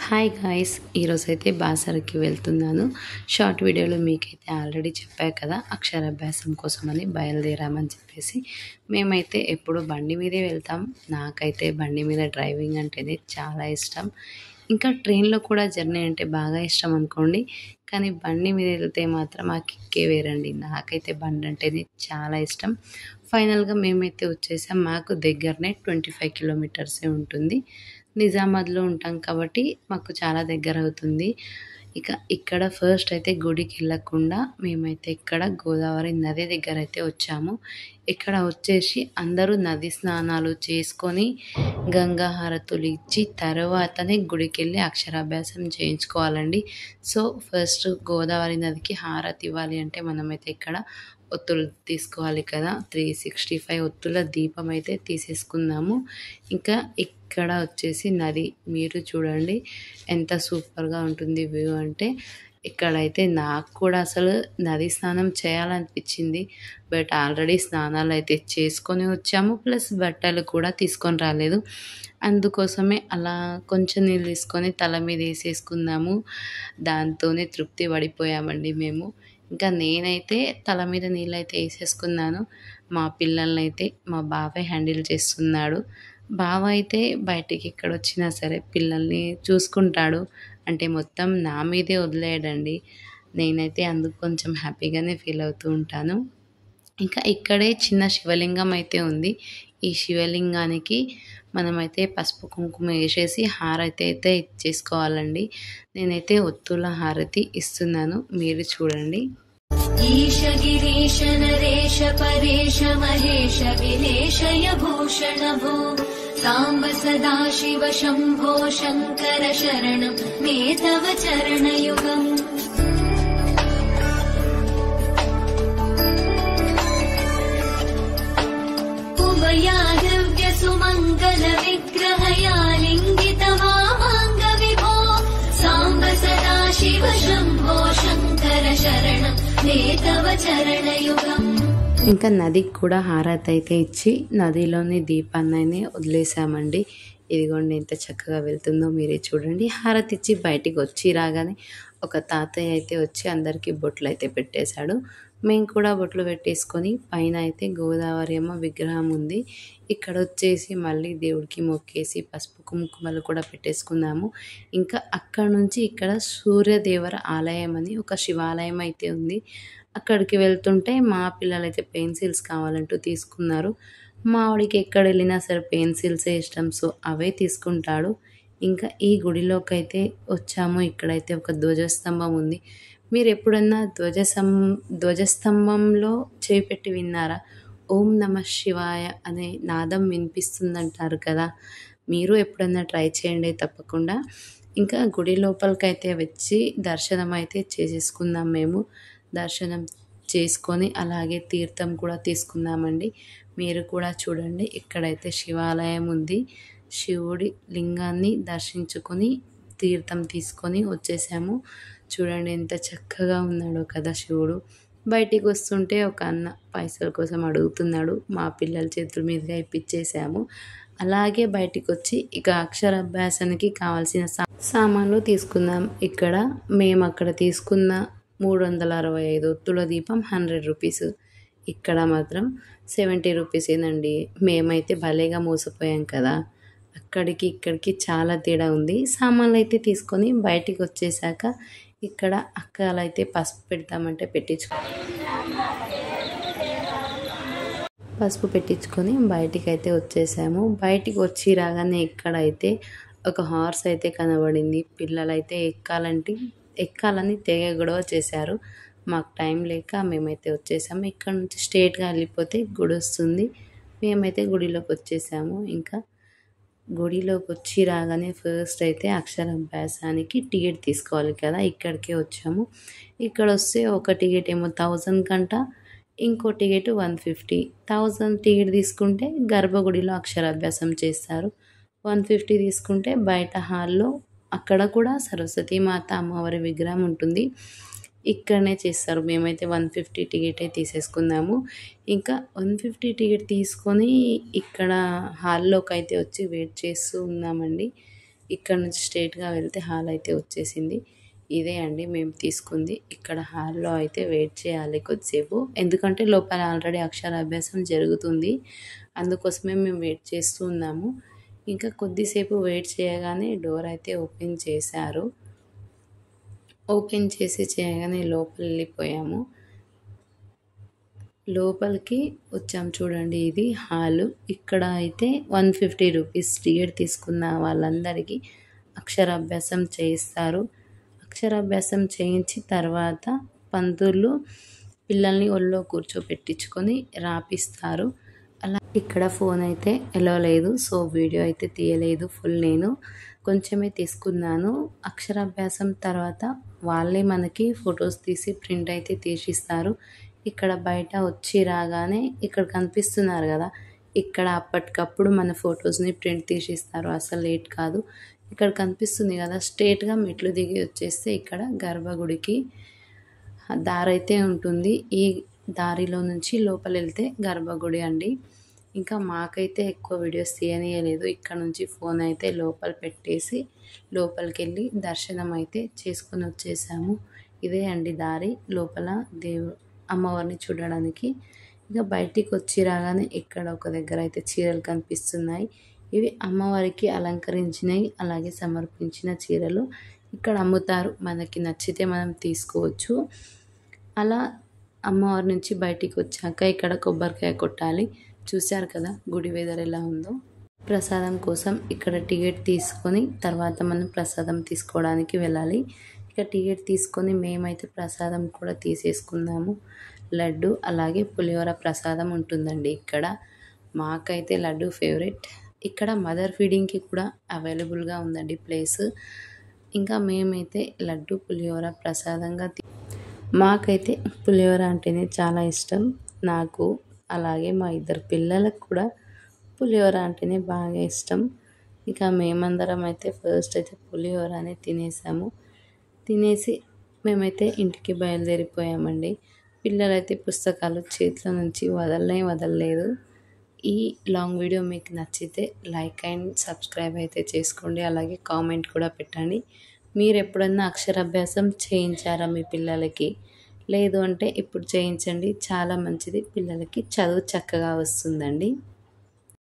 Hi guys, ఈరోజైతే బాసరకి వెళ్తున్నాను. Short వీడియోలో మీకైతే ఆల్రెడీ చెప్పా కదా, అక్షరాభ్యాసం కోసమని బయలుదేరామని చెప్పేసి. మేమైతే ఎప్పుడు బండి మీదే వెళ్తాం. నాకైతే బండి మీద డ్రైవింగ్ అంటేనే చాలా ఇష్టం. ఇంకా ట్రైన్లో కూడా జర్నీ అంటే బాగా ఇష్టం అనుకోండి. కానీ బండి మీద వెళ్తే మాత్రం ఆ కిక్కే వేరండి. నాకైతే బండి అంటేనే చాలా ఇష్టం. ఫైనల్గా మేమైతే వచ్చేసాం. మాకు దగ్గరనే 25 కిలోమీటర్సే ఉంటుంది. నిజామాబాద్లో ఉంటాం కాబట్టి మాకు చాలా దగ్గర అవుతుంది. ఇక ఇక్కడ ఫస్ట్ అయితే గుడికి వెళ్ళకుండా మేమైతే ఇక్కడ గోదావరి నది దగ్గర అయితే వచ్చాము. ఇక్కడ వచ్చేసి అందరూ నది స్నానాలు చేసుకొని గంగా హారతులు ఇచ్చి తర్వాతనే గుడికి వెళ్ళి అక్షరాభ్యాసం చేయించుకోవాలండి. సో ఫస్ట్ గోదావరి నదికి హారతి ఇవ్వాలి అంటే మనమైతే ఇక్కడ ఒత్తులు తీసుకోవాలి కదా. 365 ఒత్తుల దీపం అయితే తీసేసుకున్నాము. ఇంకా ఇక్కడ వచ్చేసి నది మీరు చూడండి ఎంత సూపర్గా ఉంటుంది వ్యూ అంటే. ఇక్కడైతే నాకు కూడా అసలు నది స్నానం చేయాలనిపించింది. బట్ ఆల్రెడీ స్నానాలు అయితే చేసుకొని వచ్చాము, ప్లస్ బట్టలు కూడా తీసుకొని రాలేదు. అందుకోసమే అలా కొంచెం నీళ్ళు తీసుకొని తల మీద వేసేసుకున్నాము. దాంతోనే తృప్తి పడిపోయామండి మేము. ఇంకా నేనైతే తల మీద నీళ్ళైతే వేసేసుకున్నాను. మా పిల్లల్ని అయితే మా బాబాయ్ హ్యాండిల్ చేస్తున్నాడు. బావ అయితే బయటికి ఎక్కడొచ్చినా సరే పిల్లల్ని చూసుకుంటాడు. అంటే మొత్తం నా మీదే వదిలేయడండి. నేనైతే అందుకు కొంచెం హ్యాపీగానే ఫీల్ అవుతూ ఉంటాను. ఇంకా ఇక్కడే చిన్న శివలింగం అయితే ఉంది. ఈ శివలింగానికి మనమైతే పసుపు కుంకుమ వేసేసి హారతి అయితే ఇచ్చేసుకోవాలండి. నేనైతే ఒత్తుల హారతి ఇస్తున్నాను, మీరు చూడండి. ఈశ గిరీశ నరేశ పరేశ మహేశ విలేశయ భూషణ భూ సాంబ సదాశివ శంభో శంకర శరణం మే తవ చరణయుగం. ఉభయా దివ్య సుమంగళ విగ్రహయా లింగిత వామాంగ విభో సాంబ సదాశివ శంభో శంకర శరణం మే తవ చరణయుగం. ఇంకా నదికి కూడా హారతి అయితే ఇచ్చి నదిలోని దీపాన్ని వదిలేసామండి. ఇదిగోండి ఎంత చక్కగా వెళ్తుందో మీరే చూడండి. హారతి ఇచ్చి బయటికి వచ్చి రాగానే ఒక తాతయ్య అయితే వచ్చి అందరికీ బొట్లు అయితే పెట్టేశాడు. మేము కూడా బొట్లు పెట్టేసుకొని పైన అయితే గోదావరి అమ్మ విగ్రహం ఉంది. ఇక్కడ వచ్చేసి మళ్ళీ దేవుడికి మొక్కేసి పసుపు కుంకుమలు కూడా పెట్టేసుకున్నాము. ఇంకా అక్కడ నుంచి ఇక్కడ సూర్యదేవర ఆలయం అని ఒక శివాలయం అయితే ఉంది. అక్కడికి వెళ్తుంటే మా పిల్లలైతే పెన్సిల్స్ కావాలంటూ తీసుకున్నారు. మా వాడికి ఎక్కడ వెళ్ళినా సరే పెన్సిల్సే ఇష్టం, సో అవే తీసుకుంటాడు. ఇంకా ఈ గుడిలోకి అయితే వచ్చాము. ఇక్కడైతే ఒక ధ్వజస్తంభం ఉంది. మీరు ఎప్పుడన్నా ధ్వజస్తంభంలో చేయి పెట్టి విన్నారా? ఓం నమ శివాయ అనే నాదం వినిపిస్తుందంటారు కదా. మీరు ఎప్పుడన్నా ట్రై చేయండి తప్పకుండా. ఇంకా గుడి లోపలికైతే వచ్చి దర్శనం అయితే చేసేసుకున్నాం మేము. దర్శనం చేసుకొని అలాగే తీర్థం కూడా తీసుకున్నామండి. మీరు కూడా చూడండి, ఇక్కడైతే శివాలయం ఉంది. శివుడి లింగాన్ని దర్శించుకొని తీర్థం తీసుకొని వచ్చేసాము. చూడండి ఎంత చక్కగా ఉన్నాడో కదా శివుడు. బయటికి వస్తుంటే ఒక అన్న పైసల కోసం అడుగుతున్నాడు. మా పిల్లల చేతుల మీదుగా ఇప్పించేసాము. అలాగే బయటికి వచ్చి ఇక అక్షరాభ్యాసానికి కావాల్సిన సామాన్లు తీసుకుందాం. ఇక్కడ మేము అక్కడ తీసుకున్న 365 ఒత్తుల దీపం 100 రూపీస్. ఇక్కడ మాత్రం 70 రూపీసేనండి. మేమైతే భలేగా మోసపోయాం కదా. అక్కడికి ఇక్కడికి చాలా తేడా ఉంది. సామాన్లు అయితే తీసుకొని బయటికి వచ్చేసాక ఇక్కడ అక్కలైతే పసుపు పెడతామంటే పసుపు పెట్టించుకొని బయటికి అయితే వచ్చేసాము. బయటికి వచ్చి రాగానే ఇక్కడైతే ఒక హార్స్ అయితే కనబడింది. పిల్లలైతే ఎక్కాలని తెగ గొడవ చేశారు. మాకు టైం లేక మేమైతే వచ్చేసాము. ఇక్కడ నుంచి స్ట్రేట్గా వెళ్ళిపోతే గుడి వస్తుంది. మేమైతే గుడిలోకి వచ్చేసాము. ఇంకా గుడిలోకి వచ్చి రాగానే ఫస్ట్ అయితే అక్షరాభ్యాసానికి టికెట్ తీసుకోవాలి కదా. ఇక్కడికే వచ్చాము. ఇక్కడ వస్తే ఒక టికెట్ ఏమో 1000 కంట, ఇంకో టికెట్ 150. 1000 టికెట్ తీసుకుంటే గర్భగుడిలో అక్షరాభ్యాసం చేస్తారు. 150 తీసుకుంటే బయట హాల్లో అక్కడ కూడా సరస్వతీమాత అమ్మవారి విగ్రహం ఉంటుంది, ఇక్కడనే చేస్తారు. మేమైతే 150 టికెట్ అయితే తీసేసుకున్నాము. ఇంకా 150 టికెట్ తీసుకొని ఇక్కడ హాల్లోకి అయితే వచ్చి వెయిట్ చేస్తూ ఉన్నామండి. ఇక్కడ నుంచి స్ట్రైట్గా వెళ్తే హాల్ అయితే వచ్చేసింది. ఇదే అండి మేము తీసుకుంది. ఇక్కడ హాల్లో అయితే వెయిట్ చేయాలి కొద్దిసేపు, ఎందుకంటే లోపల ఆల్రెడీ అక్షరాభ్యాసం జరుగుతుంది. అందుకోసమే మేము వెయిట్ చేస్తూ ఉన్నాము. ఇంకా కొద్దిసేపు వెయిట్ చేయగానే డోర్ అయితే ఓపెన్ చేశారు. ఓపెన్ చేయగానే లోపల వెళ్ళిపోయాము. లోపలికి వచ్చాము. చూడండి, ఇది హాలు. ఇక్కడ అయితే 150 రూపీస్ టికెట్ తీసుకున్న వాళ్ళందరికీ అక్షరాభ్యాసం చేయిస్తారు. అక్షరాభ్యాసం చేయించి తర్వాత పంతులు పిల్లల్ని ఒళ్ళో కూర్చోపెట్టించుకొని రాపిస్తారు. అలా ఇక్కడ ఫోన్ అయితే ఎలో లేదు, సో వీడియో అయితే తీయలేదు ఫుల్. నేను కొంచెమే తీసుకున్నాను. అక్షరాభ్యాసం తర్వాత వాళ్ళే మనకి ఫొటోస్ తీసి ప్రింట్ అయితే తీసిస్తారు. ఇక్కడ బయట వచ్చి రాగానే ఇక్కడ కనిపిస్తున్నారు కదా, ఇక్కడ అప్పటికప్పుడు మన ఫొటోస్ని ప్రింట్ తీసిస్తారు. అసలు లేట్ కాదు. ఇక్కడ కనిపిస్తుంది కదా, స్ట్రేట్గా మెట్లు దిగి వచ్చేస్తే ఇక్కడ గర్భగుడికి దారి అయితే ఉంటుంది. ఈ దారిలో నుంచి లోపల వెళ్తే గర్భగుడి అండి. ఇంకా మాకైతే ఎక్కువ వీడియోస్ తీయనీయలేదు. ఇక్కడ నుంచి ఫోన్ అయితే లోపల పెట్టేసి లోపలికి వెళ్ళి దర్శనం అయితే చేసుకొని వచ్చేసాము. ఇదే అండి దారి లోపల అమ్మవారిని చూడడానికి. ఇక బయటికి వచ్చి రాగానే ఇక్కడ ఒక దగ్గర అయితే చీరలు కనిపిస్తున్నాయి. ఇవి అమ్మవారికి అలంకరించినవి, అలాగే సమర్పించిన చీరలు ఇక్కడ అమ్ముతారు. మనకి నచ్చితే మనం తీసుకోవచ్చు. అలా అమ్మవారి నుంచి బయటికి వచ్చాక ఇక్కడ కొబ్బరికాయ కొట్టాలి. చూశారు కదా గుడి వెదర్ ఎలా ఉందో. ప్రసాదం కోసం ఇక్కడ టికెట్ తీసుకొని తర్వాత మనం ప్రసాదం తీసుకోవడానికి వెళ్ళాలి. ఇక టికెట్ తీసుకొని మేమైతే ప్రసాదం కూడా తీసేసుకున్నాము. లడ్డు అలాగే పులిహోర ప్రసాదం ఉంటుందండి ఇక్కడ. మాకైతే లడ్డు ఫేవరెట్. ఇక్కడ మదర్ ఫీడింగ్కి కూడా అవైలబుల్గా ఉందండి ప్లేస్. ఇంకా మేమైతే లడ్డు పులిహోర ప్రసాదంగా మాకైతే పులిహోర అంటేనే చాలా ఇష్టం. నాకు అలాగే మా ఇద్దరు పిల్లలకు కూడా పులిహోర అంటేనే బాగా ఇష్టం. ఇక మేమందరం అయితే ఫస్ట్ అయితే పులిహోరనే తినేసాము. తినేసి మేమైతే ఇంటికి బయలుదేరిపోయామండి. పిల్లలైతే పుస్తకాలు చేతిలో నుంచి వదలలేదు. ఈ లాంగ్ వీడియో మీకు నచ్చితే లైక్ అండ్ సబ్స్క్రైబ్ అయితే చేసుకోండి. అలాగే కామెంట్ కూడా పెట్టండి. మీరు ఎప్పుడన్నా అక్షరాభ్యాసం చేయించారా మీ పిల్లలకి? లేదు అంటే ఇప్పుడు చేయించండి, చాలా మంచిది. పిల్లలకి చదువు చక్కగా వస్తుందండి.